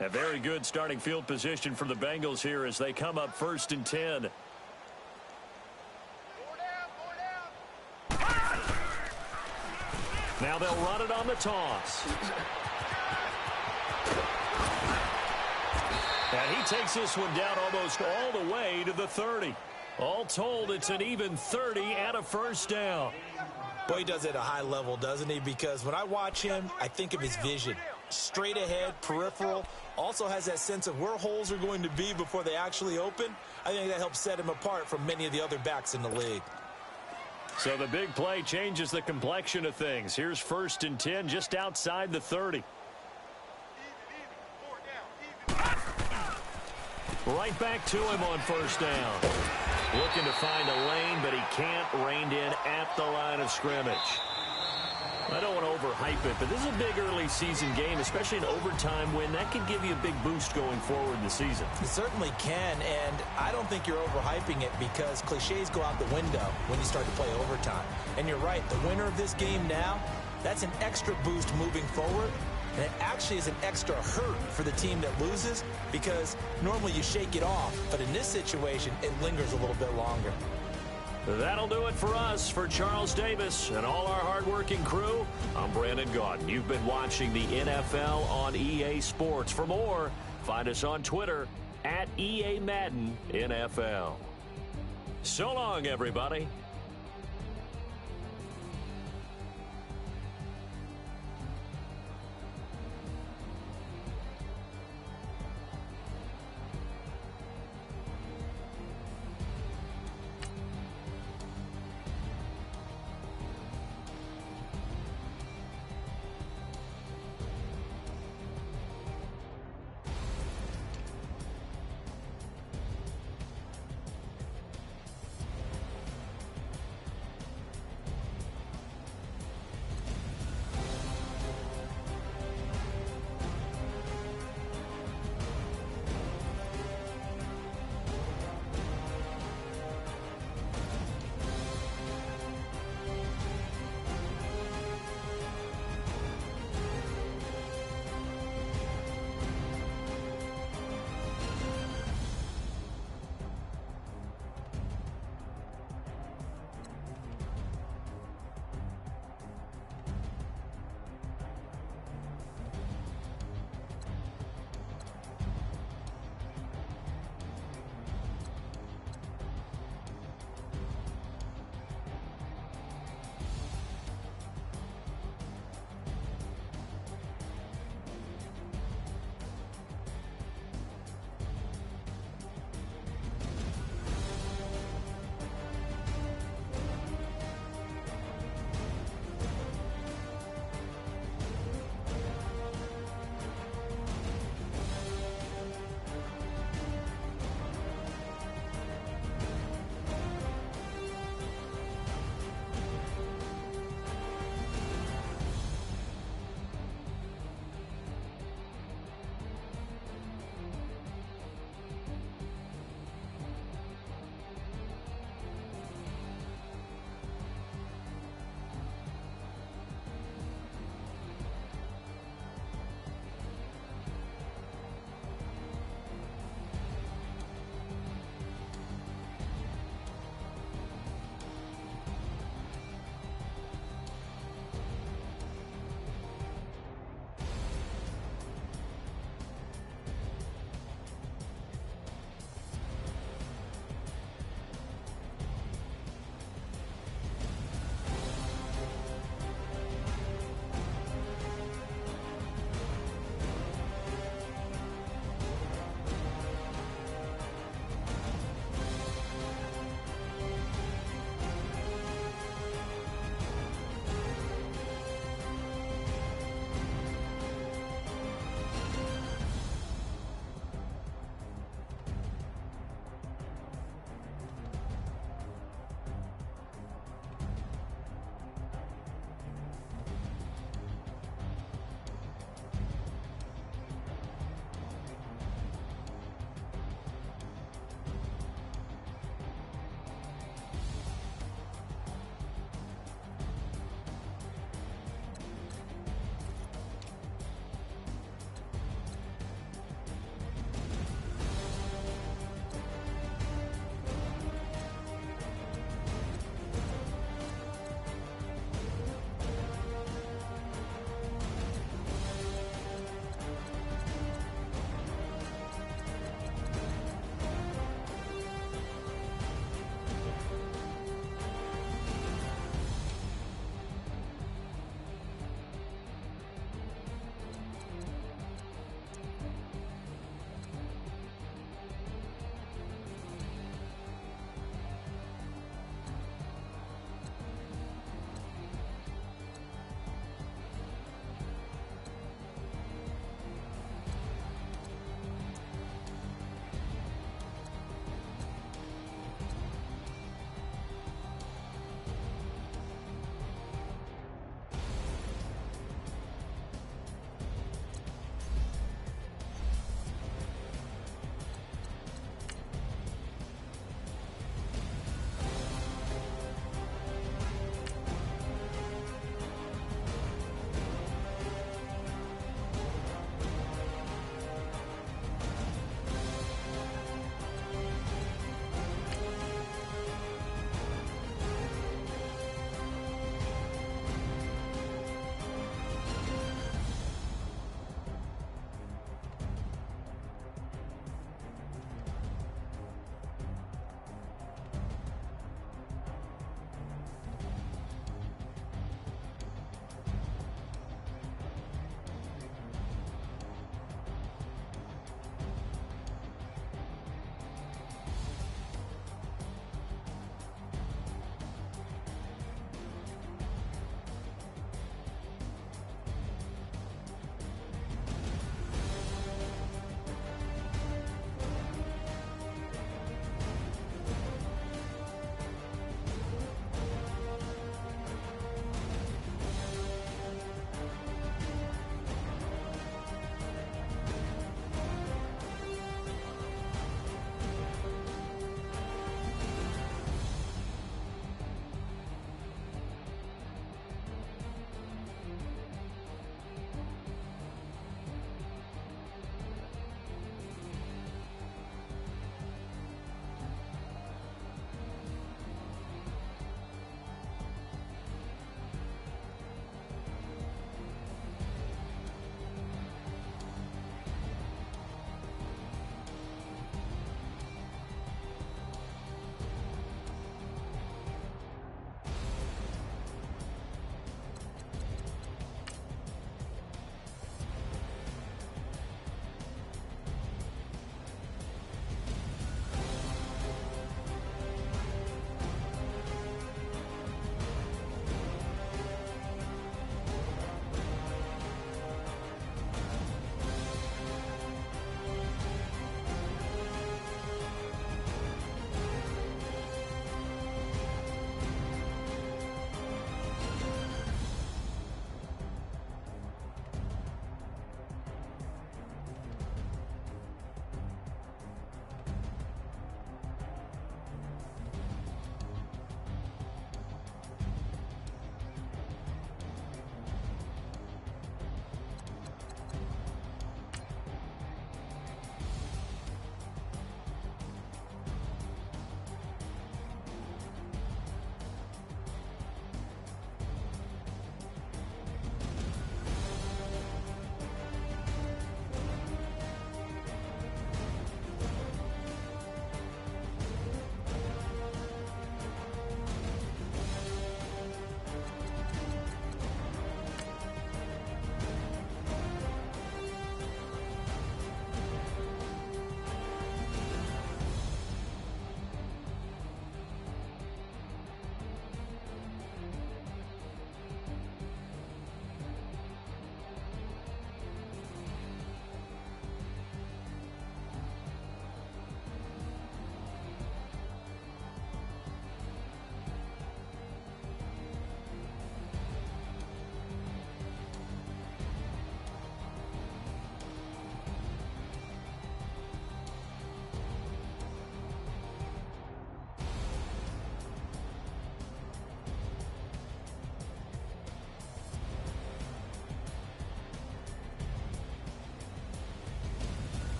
A very good starting field position for the Bengals here as they come up 1st and 10. Now they'll run it on the toss. And he takes this one down almost all the way to the 30. All told, it's an even 30 and a first down. Boy, he does it at a high level, doesn't he? Because when I watch him, I think of his vision. Straight ahead, peripheral, also has that sense of where holes are going to be before they actually open. I think that helps set him apart from many of the other backs in the league. So the big play changes the complexion of things. Here's 1st and 10 just outside the 30. Right back to him on 1st down. Looking to find a lane, but he can't. Reined in at the line of scrimmage. I don't want to overhype it, but this is a big early season game, especially an overtime win. That could give you a big boost going forward in the season. It certainly can, and I don't think you're overhyping it because cliches go out the window when you start to play overtime. And you're right, the winner of this game now, that's an extra boost moving forward, and it actually is an extra hurt for the team that loses because normally you shake it off, but in this situation, it lingers a little bit longer. That'll do it for us. For Charles Davis and all our hardworking crew, I'm Brandon Gaudin. You've been watching the NFL on EA Sports. For more, find us on Twitter at EA Madden NFL. So long, everybody.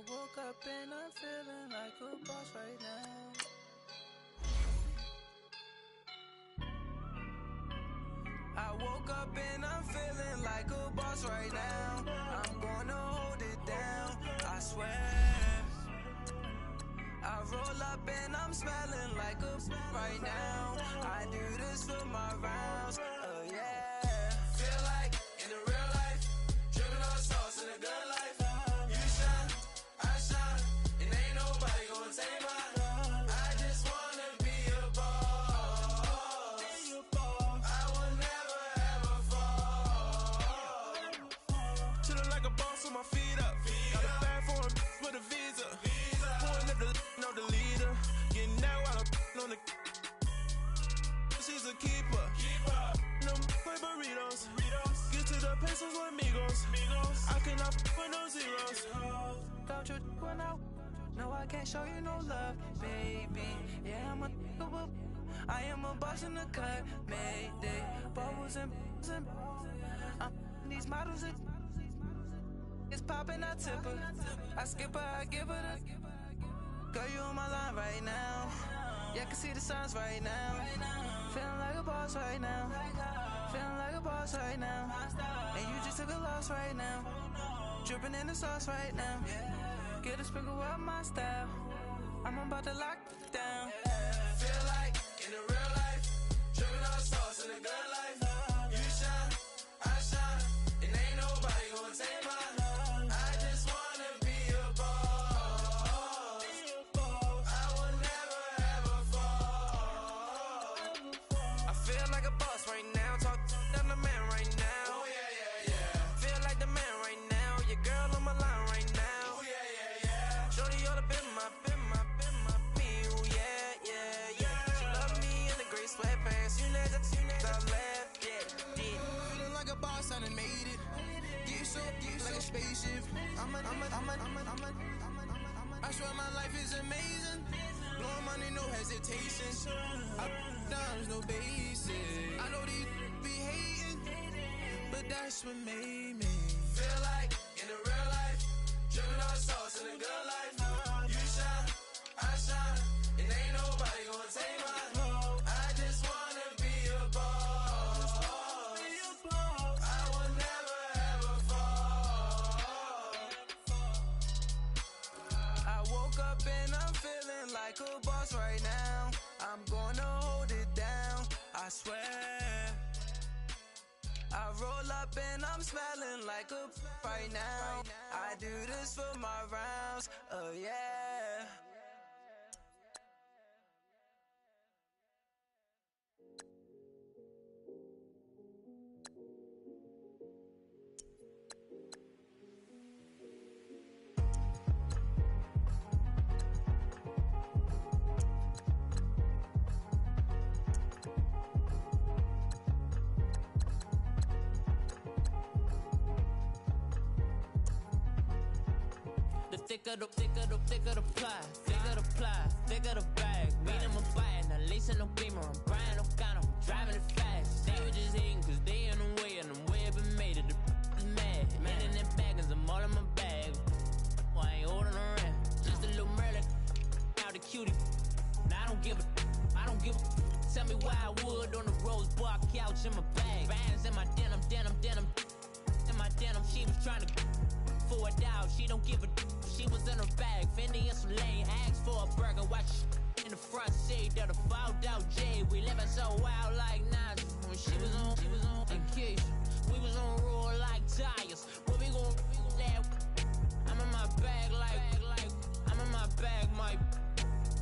woke up and I'm feeling like a boss right now. I woke up and I'm feeling like a boss right now. I'm gonna hold it down, I swear. I roll up and I'm smelling like a right now. I do this for my rounds, oh yeah. Feel like in the real life, dripping on sauce in the good life. You shine, I shine, and ain't nobody gonna take mine. I just wanna be a boss. I will never ever fall. Chillin' like a boss with my feet up. Got a bag for him with a visa. Pulling up the know the leader. Getting out while I'm on the. She's a keeper. No play burritos. Get to the pesos with amigos. I cannot with no zeros. Don't you run out? No, I can't show you no love, baby. Yeah, I am a boss in the cut. Mayday, bubbles and these models. It's popping, I tip her. I skip her, I give her the. Girl, you on my line right now. Yeah, I can see the signs right now. Feeling like a boss right now. Feeling like a boss right now. And you just took a loss right now. Dripping in the sauce right now. Get a sprinkle up my style. I'm about to lock it down. Feel like in the real life, dripping on sauce in the good life. You shine, I shine, and ain't nobody gonna take mine. I just wanna be a boss. I will never ever fall. I feel like a boss right now. Talk to the man right now. Oh yeah, yeah, yeah. Feel like the man right now. Your girl on my line right now. Oh yeah, yeah, yeah. Shorty all up in my me. Oh yeah, yeah, yeah. She love me in the gray sweatpants. You never left, yeah. Feeling like a boss, I done made it. Get so like a spaceship. I swear my life is amazing. Blowing money, no hesitation. I down, no basic. I know these be hating, but that's what made me feel like in the real life, dripping on sauce in the good life. You shine, I shine, and ain't nobody gonna take mine. I just wanna be a boss. I will never ever fall. I woke up and I'm feeling like a boss right now. I'm gonna hold it down, I swear. I roll up and I'm smelling like a right now. I do this for my rounds, oh yeah. Thicker the pie, thicker the bag. Meet him a bite, now lacing no beamer. I'm Brian O'Connor, I'm driving it fast. They were just hating cause they in the way, and the way I've been made it, the is mad. Man in them baggins, I'm all in my bag. I ain't holding around, just a little Merlin, out the cutie. Now I don't give a. Tell me why I would on the rose bar couch in my bag. Bands in my denim. In my denim, she was trying to for it out, she don't give a. She was in her bag, Fendi and some lame hags for a burger. Watch in the front seat of the fouled out J. We living so wild like Nas. When she was on vacation, we was on roll like tires. What we gon' that? I'm in my bag like I'm in my bag, my.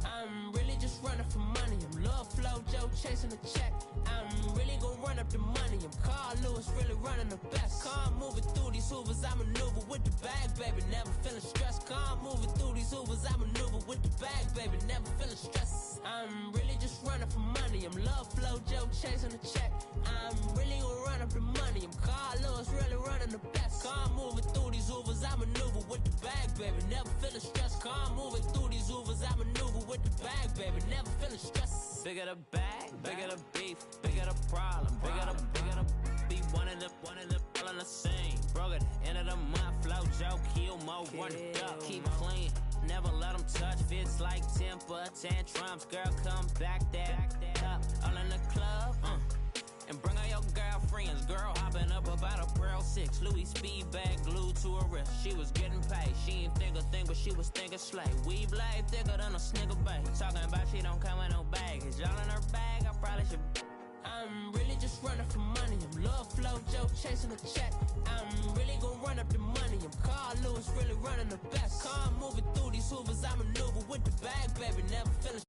I'm really just running for money. I'm Love Flow Joe chasing the check. I'm really gon' run up the money. I'm Carl Lewis, really running the best. Car moving through these hoovers, I maneuver with the bag, baby. Never feeling stressed. Car moving through these hoovers, I maneuver with the bag, baby. Never feeling stressed. I'm really just running for money. I'm Love Flow Joe chasing the check. I'm really gon' run up the money. I'm Carl Lewis, really running the best. Car moving through these hoovers, I maneuver with the bag, baby. Never feeling stressed. Car moving through these hoovers, I maneuver with the bag, baby. Never feeling stressed. Bigger the bag, bigger the beef, bigger the problem, bigger the be one of the all in the same. Broke at the end of the month, flow Joe, kill more, run it up, keep clean. Never let them touch, fits like temper tantrums. Girl, come back that up, all in the club, and bring all your girlfriends. Girl hopping up about a Pearl 6, Louis speed bag glued to her wrist. She was getting paid, she ain't think a thing, but she was thinking slay. Weave laid thicker than a snigger bag. Talking about she don't come with no baggage. All in her bag, I probably should. I'm really just running for money. I'm love flow, Joe chasing a check. I'm really gonna run up the money. I'm Carl Lewis, really running the best. Car moving through these hoovers, I maneuver with the bag, baby. Never feeling